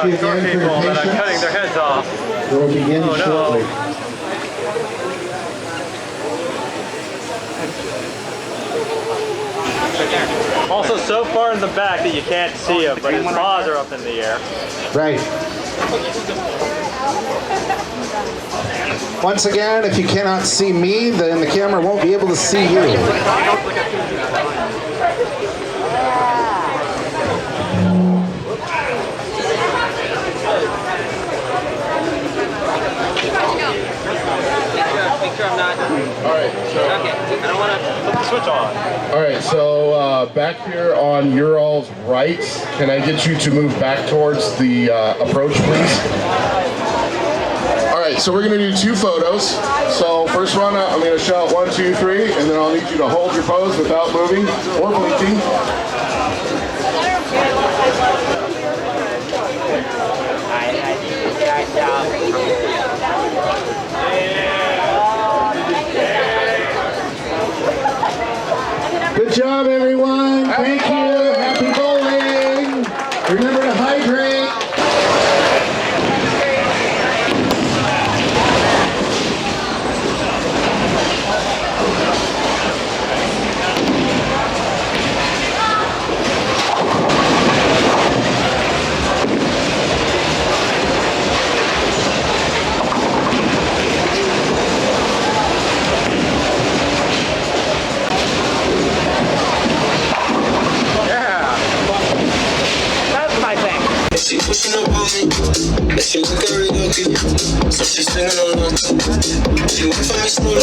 you again for your people that patience. are cutting their heads off. We'll begin shortly. Also so far in the back that you can't see him, but his paws are up in the air. Right. Once again, if you cannot see me, then the camera won't be able to see you. Alright, so I don't want to put the switch on. alright, so back here on your all's right, can I get you to move back towards the approach, please? Alright, so we're going to do 2 photos. So first one, I'm going to shout 1, 2, 3, and then I'll need you to hold your pose without moving or blinking. Good job, everyone. Thank you. Happy bowling. Remember to hydrate. She pushing up on me, and she look very lucky, so she's singing along. She went for me slowly.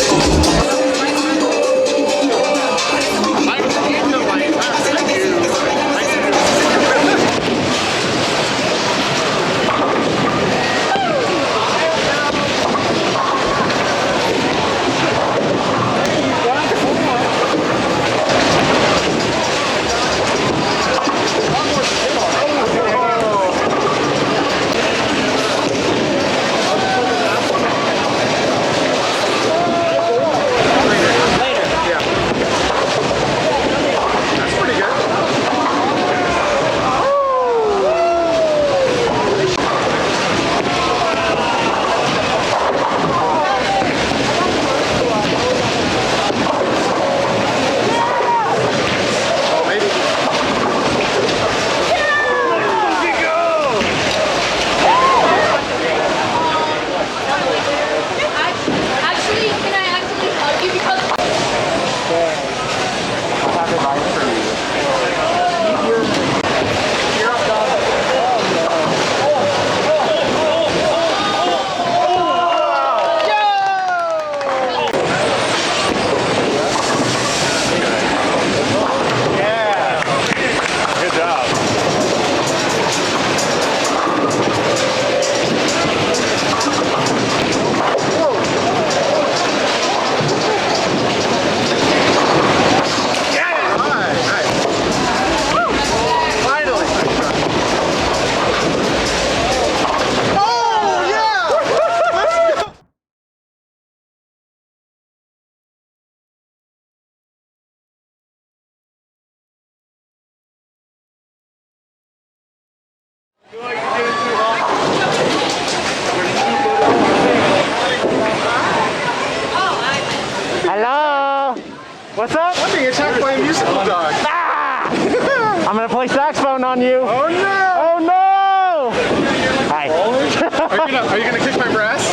Hello? What's up? I'm being attacked by a musical dog. Ah! I'm gonna play saxophone on you. Oh no! Oh no! Hi. Are you gonna kick my breast?